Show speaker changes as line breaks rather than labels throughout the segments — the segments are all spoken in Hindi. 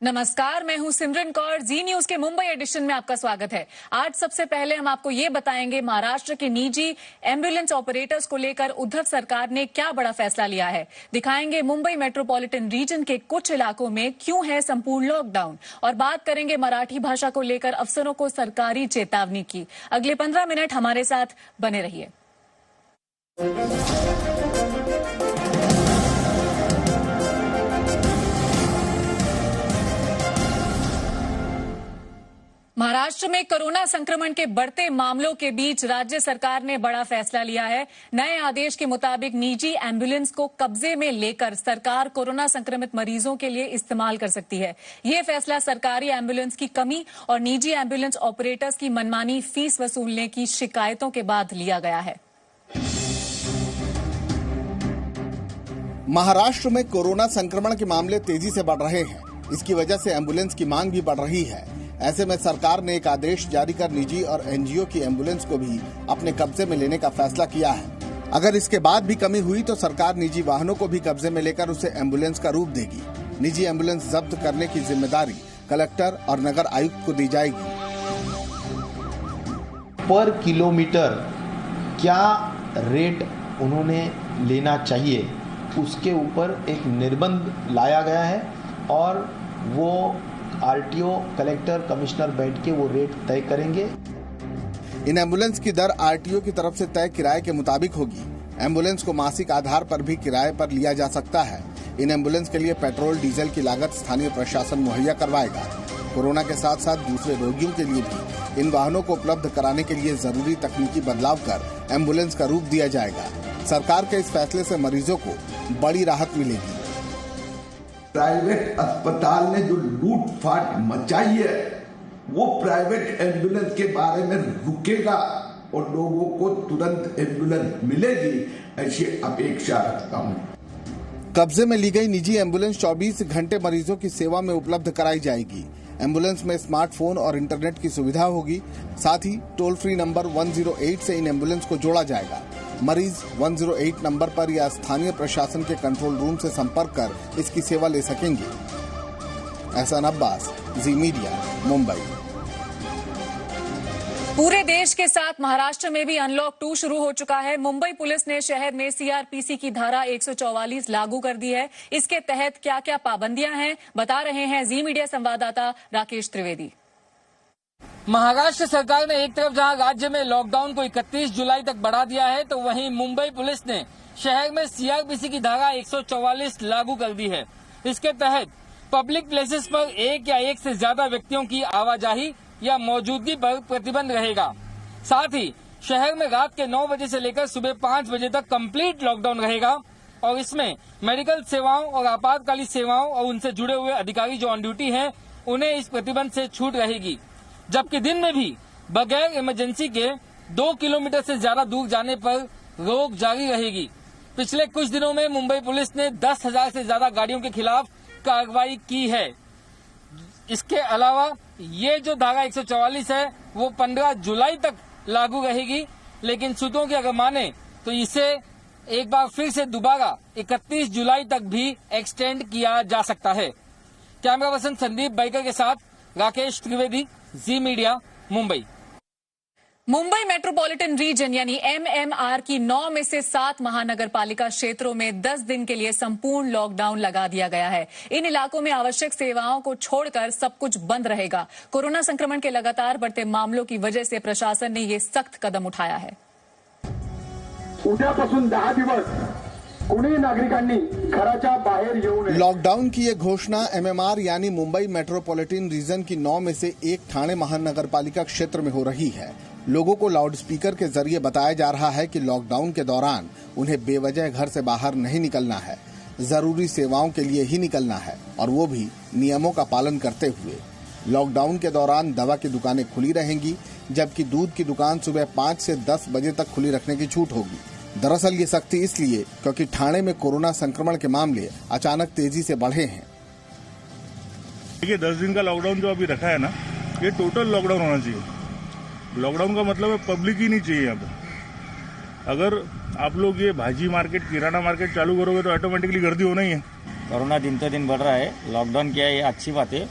नमस्कार, मैं हूं सिमरन कौर। जी न्यूज के मुंबई एडिशन में आपका स्वागत है। आज सबसे पहले हम आपको ये बताएंगे महाराष्ट्र के निजी एम्बुलेंस ऑपरेटर्स को लेकर उद्धव सरकार ने क्या बड़ा फैसला लिया है। दिखाएंगे मुंबई मेट्रोपॉलिटन रीजन के कुछ इलाकों में क्यों है संपूर्ण लॉकडाउन, और बात करेंगे मराठी भाषा को लेकर अफसरों को सरकारी चेतावनी की। अगले 15 मिनट हमारे साथ बने रहिए। महाराष्ट्र में कोरोना संक्रमण के बढ़ते मामलों के बीच राज्य सरकार ने बड़ा फैसला लिया है। नए आदेश के मुताबिक निजी एम्बुलेंस को कब्जे में लेकर सरकार कोरोना संक्रमित मरीजों के लिए इस्तेमाल कर सकती है। ये फैसला सरकारी एम्बुलेंस की कमी और निजी एम्बुलेंस ऑपरेटर्स की मनमानी फीस वसूलने की शिकायतों के बाद लिया गया है।
महाराष्ट्र में कोरोना संक्रमण के मामले तेजी से बढ़ रहे हैं। इसकी वजह से एम्बुलेंस की मांग भी बढ़ रही है। ऐसे में सरकार ने एक आदेश जारी कर निजी और एनजीओ की एम्बुलेंस को भी अपने कब्जे में लेने का फैसला किया है। अगर इसके बाद भी कमी हुई तो सरकार निजी वाहनों को भी कब्जे में लेकर उसे एम्बुलेंस का रूप देगी। निजी एम्बुलेंस जब्त करने की जिम्मेदारी कलेक्टर और नगर आयुक्त को दी जाएगी।
पर किलोमीटर क्या रेट उन्होंने लेना चाहिए, उसके ऊपर एक निर्बंध लाया गया है और वो आरटीओ, कलेक्टर, कमिश्नर बैठ के वो रेट तय करेंगे।
इन एम्बुलेंस की दर आरटीओ की तरफ से तय किराए के मुताबिक होगी। एम्बुलेंस को मासिक आधार पर भी किराए पर लिया जा सकता है। इन एम्बुलेंस के लिए पेट्रोल डीजल की लागत स्थानीय प्रशासन मुहैया करवाएगा। कोरोना के साथ साथ दूसरे रोगियों के लिए भी इन वाहनों को उपलब्ध कराने के लिए जरूरी तकनीकी बदलाव कर एम्बुलेंस का रूप दिया जाएगा। सरकार के इस फैसले से मरीजों को बड़ी राहत मिलेगी।
प्राइवेट अस्पताल ने जो लूटफाट मचाई है वो प्राइवेट एम्बुलेंस के बारे में रुकेगा और लोगों को तुरंत एम्बुलेंस मिलेगी, ऐसी अपेक्षा रखता हूं।
कब्जे में ली गई निजी एम्बुलेंस 24 घंटे मरीजों की सेवा में उपलब्ध कराई जाएगी। एम्बुलेंस में स्मार्टफोन और इंटरनेट की सुविधा होगी। साथ ही टोल फ्री नंबर 108 से इन एम्बुलेंस को जोड़ा जाएगा। मरीज 108 नंबर पर या स्थानीय प्रशासन के कंट्रोल रूम से संपर्क कर इसकी सेवा ले सकेंगे। एहसान अब्बास, जी मीडिया, मुंबई।
पूरे देश के साथ महाराष्ट्र में भी अनलॉक 2 शुरू हो चुका है। मुंबई पुलिस ने शहर में सीआरपीसी की धारा 144 लागू कर दी है। इसके तहत क्या क्या पाबंदियां हैं, बता रहे हैं जी मीडिया संवाददाता राकेश त्रिवेदी।
महाराष्ट्र सरकार ने एक तरफ जहां राज्य में लॉकडाउन को 31 जुलाई तक बढ़ा दिया है, तो वहीं मुंबई पुलिस ने शहर में सीआरपीसी की धारा 144 लागू कर दी है। इसके तहत पब्लिक प्लेसेस पर एक या एक से ज्यादा व्यक्तियों की आवाजाही या मौजूदगी पर प्रतिबंध रहेगा। साथ ही शहर में रात के 9 बजे से लेकर सुबह 5 बजे तक कंप्लीट लॉकडाउन रहेगा और इसमें मेडिकल सेवाओं और आपातकालीन सेवाओं और उनसे जुड़े हुए अधिकारी जो ऑन ड्यूटी हैं उन्हें इस प्रतिबंध से छूट रहेगी। जबकि दिन में भी बगैर इमरजेंसी के 2 किलोमीटर से ज्यादा दूर जाने पर रोक जारी रहेगी। पिछले कुछ दिनों में मुंबई पुलिस ने 10,000 से ज्यादा गाड़ियों के खिलाफ कार्रवाई की है। इसके अलावा ये जो धारा 144 है वो 15 जुलाई तक लागू रहेगी, लेकिन सूत्रों की अगर माने तो इसे एक बार फिर से दोबारा 31 जुलाई तक भी एक्सटेंड किया जा सकता है। कैमरा पर्सन संदीप बाइकर के साथ राकेश त्रिवेदी, जी मीडिया, मुंबई।
मुंबई मेट्रोपॉलिटन रीजन यानी एमएमआर की 9 में से 7 महानगर पालिका क्षेत्रों में 10 दिन के लिए संपूर्ण लॉकडाउन लगा दिया गया है। इन इलाकों में आवश्यक सेवाओं को छोड़कर सब कुछ बंद रहेगा। कोरोना संक्रमण के लगातार बढ़ते मामलों की वजह से प्रशासन ने ये सख्त कदम उठाया है।
उद्यापासून 10 दिवस कुणी नागरिकांनी घराच्या बाहेर येऊ नये।
लॉकडाउन की ये घोषणा एमएमआर यानी मुंबई मेट्रोपॉलिटन रीजन की 9 में से 1 ठाणे महानगर पालिका क्षेत्र में हो रही है। लोगों को लाउडस्पीकर के जरिए बताया जा रहा है कि लॉकडाउन के दौरान उन्हें बेवजह घर से बाहर नहीं निकलना है, जरूरी सेवाओं के लिए ही निकलना है और वो भी नियमों का पालन करते हुए। लॉकडाउन के दौरान दवा की दुकानें खुली रहेंगी, जबकि दूध की दुकान सुबह 5 से 10 बजे तक खुली रखने की छूट होगी। दरअसल ये सख्ती इसलिए क्योंकि ठाणे में कोरोना संक्रमण के मामले अचानक तेजी से बढ़े हैं।
देखिए 10 दिन का लॉकडाउन जो अभी रखा है ना, ये टोटल लॉकडाउन होना चाहिए। लॉकडाउन का मतलब है पब्लिक ही नहीं चाहिए यहाँ पर। अगर आप लोग ये भाजी मार्केट, किराना मार्केट चालू करोगे तो ऑटोमेटिकली गर्दी होना ही है।
कोरोना दिन तो दिन बढ़ रहा है, लॉकडाउन किया है, ये अच्छी बात है।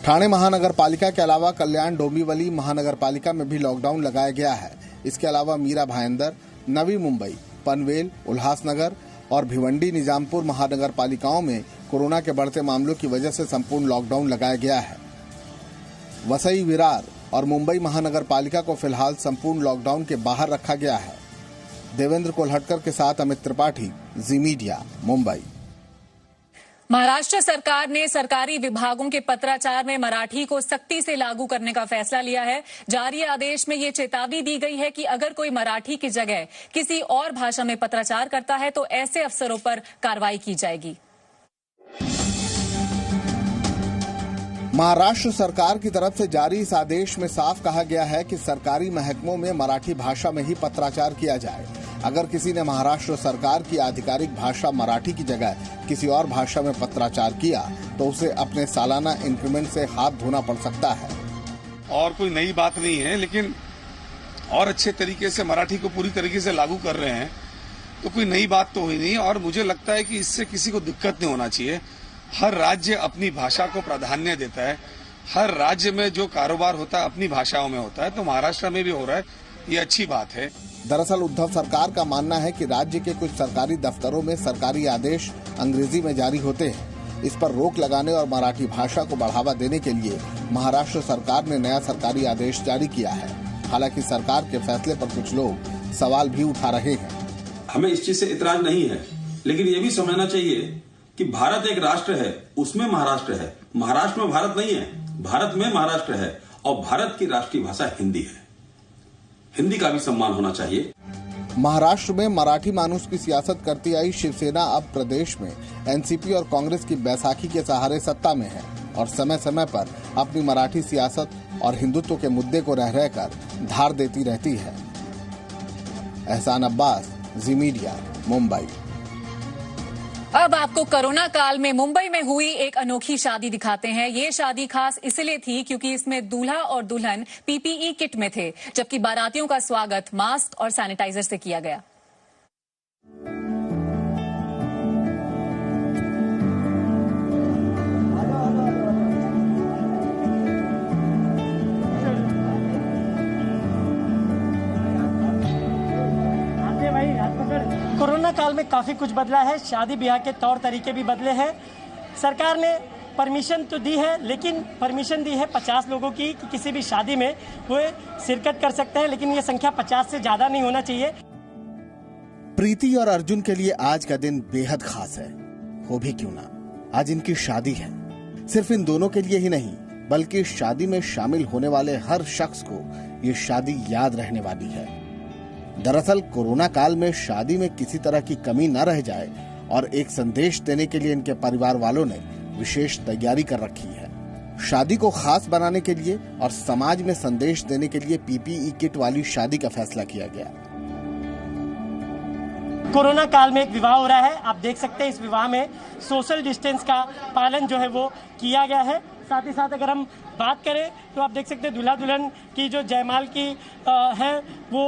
ठाणे महानगर पालिका के अलावा कल्याण डोंबिवली महानगर पालिका में भी लॉकडाउन लगाया गया है। इसके अलावा मीरा भाईंदर, नवी मुंबई, पनवेल, उल्हासनगर और भिवंडी निजामपुर महानगर पालिकाओं में कोरोना के बढ़ते मामलों की वजह से संपूर्ण लॉकडाउन लगाया गया है। वसई, विरार और मुंबई महानगर पालिका को फिलहाल संपूर्ण लॉकडाउन के बाहर रखा गया है। देवेंद्र कोल्हटकर के साथ अमित त्रिपाठी, जी मीडिया, मुंबई।
महाराष्ट्र सरकार ने सरकारी विभागों के पत्राचार में मराठी को सख्ती से लागू करने का फैसला लिया है। जारी आदेश में ये चेतावनी दी गई है कि अगर कोई मराठी की जगह किसी और भाषा में पत्राचार करता है तो ऐसे अफसरों पर कार्रवाई की जाएगी।
महाराष्ट्र सरकार की तरफ से जारी इस आदेश में साफ कहा गया है कि सरकारी महकमों में मराठी भाषा में ही पत्राचार किया जाए। अगर किसी ने महाराष्ट्र सरकार की आधिकारिक भाषा मराठी की जगह किसी और भाषा में पत्राचार किया तो उसे अपने सालाना इंक्रीमेंट से हाथ धोना पड़ सकता है।
और कोई नई बात नहीं है, लेकिन और अच्छे तरीके से मराठी को पूरी तरीके से लागू कर रहे हैं तो कोई नई बात तो हुई नहीं। और मुझे लगता है कि इससे किसी को दिक्कत नहीं होना चाहिए। हर राज्य अपनी भाषा को प्राधान्य देता है। हर राज्य में जो कारोबार होता है अपनी भाषाओं में होता है, तो महाराष्ट्र में भी हो रहा है, ये अच्छी बात है।
दरअसल उद्धव सरकार का मानना है कि राज्य के कुछ सरकारी दफ्तरों में सरकारी आदेश अंग्रेजी में जारी होते हैं। इस पर रोक लगाने और मराठी भाषा को बढ़ावा देने के लिए महाराष्ट्र सरकार ने नया सरकारी आदेश जारी किया है। हालांकि सरकार के फैसले पर कुछ लोग सवाल भी उठा रहे हैं।
हमें इस चीज से इतराज नहीं है, लेकिन ये भी समझना चाहिए कि भारत एक राष्ट्र है, उसमें महाराष्ट्र है। महाराष्ट्र में भारत नहीं है, भारत में महाराष्ट्र है और भारत की राष्ट्रीय भाषा हिंदी है। हिंदी का भी सम्मान होना चाहिए।
महाराष्ट्र में मराठी मानूस की सियासत करती आई शिवसेना अब प्रदेश में एनसीपी और कांग्रेस की बैसाखी के सहारे सत्ता में है और समय समय पर अपनी मराठी सियासत और हिंदुत्व के मुद्दे को रह रहकर धार देती रहती है। एहसान अब्बास, जी मीडिया, मुंबई।
अब आपको कोरोना काल में मुंबई में हुई एक अनोखी शादी दिखाते हैं। ये शादी खास इसलिए थी क्योंकि इसमें दूल्हा और दुल्हन पीपीई किट में थे, जबकि बारातियों का स्वागत मास्क और सैनिटाइजर से किया गया।
कोरोना काल में काफ़ी कुछ बदला है। शादी ब्याह के तौर तरीके भी बदले हैं। सरकार ने परमिशन तो दी है, लेकिन परमिशन दी है 50 लोगों की कि किसी भी शादी में वो शिरकत कर सकते हैं, लेकिन ये संख्या 50 से ज़्यादा नहीं होना चाहिए।
प्रीति और अर्जुन के लिए आज का दिन बेहद खास है, हो भी क्यों ना। आज इनकी शादी है। सिर्फ इन दोनों के लिए ही नहीं, बल्कि शादी में शामिल होने वाले हर शख्स को ये शादी याद रहने वाली है। दरअसल कोरोना काल में शादी में किसी तरह की कमी न रह जाए और एक संदेश देने के लिए इनके परिवार वालों ने विशेष तैयारी कर रखी है। शादी को खास बनाने के लिए और समाज में संदेश देने के लिए पीपीई किट वाली शादी का फैसला किया गया।
कोरोना काल में एक विवाह हो रहा है। आप देख सकते हैं इस विवाह में सोशल डिस्टेंस का पालन जो है वो किया गया है। साथ ही साथ अगर हम बात करें तो आप देख सकते हैं दूल्हा दुल्हन की जो जयमाल की है वो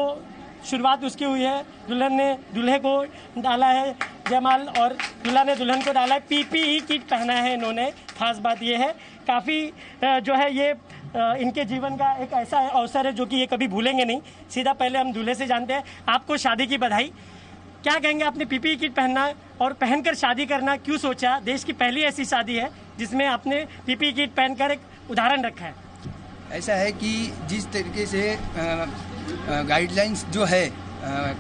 शुरुआत उसकी हुई है। दुल्हन ने दूल्हे को डाला है जयमाल और दूल्हा ने दुल्हन को डाला है। पीपीई किट पहना है इन्होंने। खास बात ये है, काफ़ी जो है ये इनके जीवन का एक ऐसा अवसर है जो कि ये कभी भूलेंगे नहीं। सीधा पहले हम दूल्हे से जानते हैं। आपको शादी की बधाई। क्या कहेंगे, आपने पीपीई किट पहनना और पहनकर शादी करना क्यों सोचा? देश की पहली ऐसी शादी है जिसमें आपने पीपीई किट पहनकर एक उदाहरण रखा है।
ऐसा है कि जिस तरीके से गाइडलाइंस जो है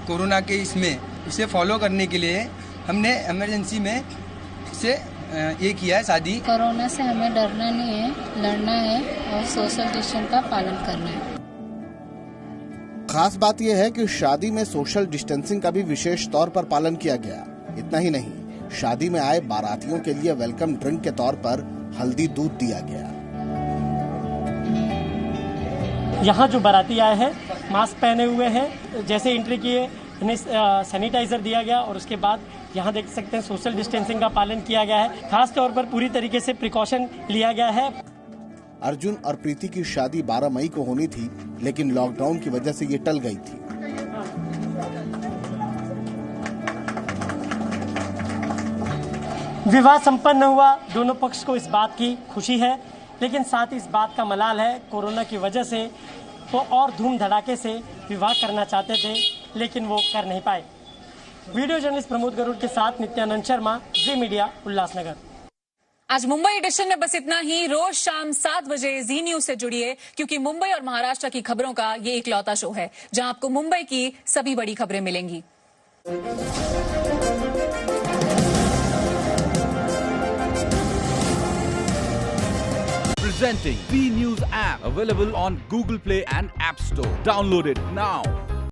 कोरोना के इसमें इसे फॉलो करने के लिए हमने इमरजेंसी में इसे ये किया है शादी।
कोरोना से हमें डरना नहीं है, लड़ना है और सोशल डिस्टेंस का पालन करना है।
खास बात यह है कि शादी में सोशल डिस्टेंसिंग का भी विशेष तौर पर पालन किया गया। इतना ही नहीं, शादी में आए बारातियों के लिए वेलकम ड्रिंक के तौर पर हल्दी दूध दिया गया।
यहाँ जो बाराती आए हैं मास्क पहने हुए हैं, जैसे एंट्री किए इन्हें सैनिटाइजर दिया गया और उसके बाद यहाँ देख सकते हैं सोशल डिस्टेंसिंग का पालन किया गया है। खास तौर पर पूरी तरीके से प्रिकॉशन लिया गया है।
अर्जुन और प्रीति की शादी 12 मई को होनी थी, लेकिन लॉकडाउन की वजह से ये टल गई थी।
विवाह संपन्न हुआ, दोनों पक्ष को इस बात की खुशी है, लेकिन साथ ही इस बात का मलाल है कोरोना की वजह से वो और धूम धड़ाके से विवाह करना चाहते थे, लेकिन वो कर नहीं पाए। वीडियो जर्नलिस्ट प्रमोद गरुड़ के साथ नित्यानंद शर्मा, जी मीडिया, उल्लासनगर।
आज मुंबई एडिशन में बस इतना ही। रोज शाम 7 बजे जी न्यूज से जुड़िए, क्योंकि मुंबई और महाराष्ट्र की खबरों का ये इकलौता शो है जहां आपको मुंबई की सभी बड़ी खबरें मिलेंगी।
Presenting B News app, available on Google Play and App Store. Download it now.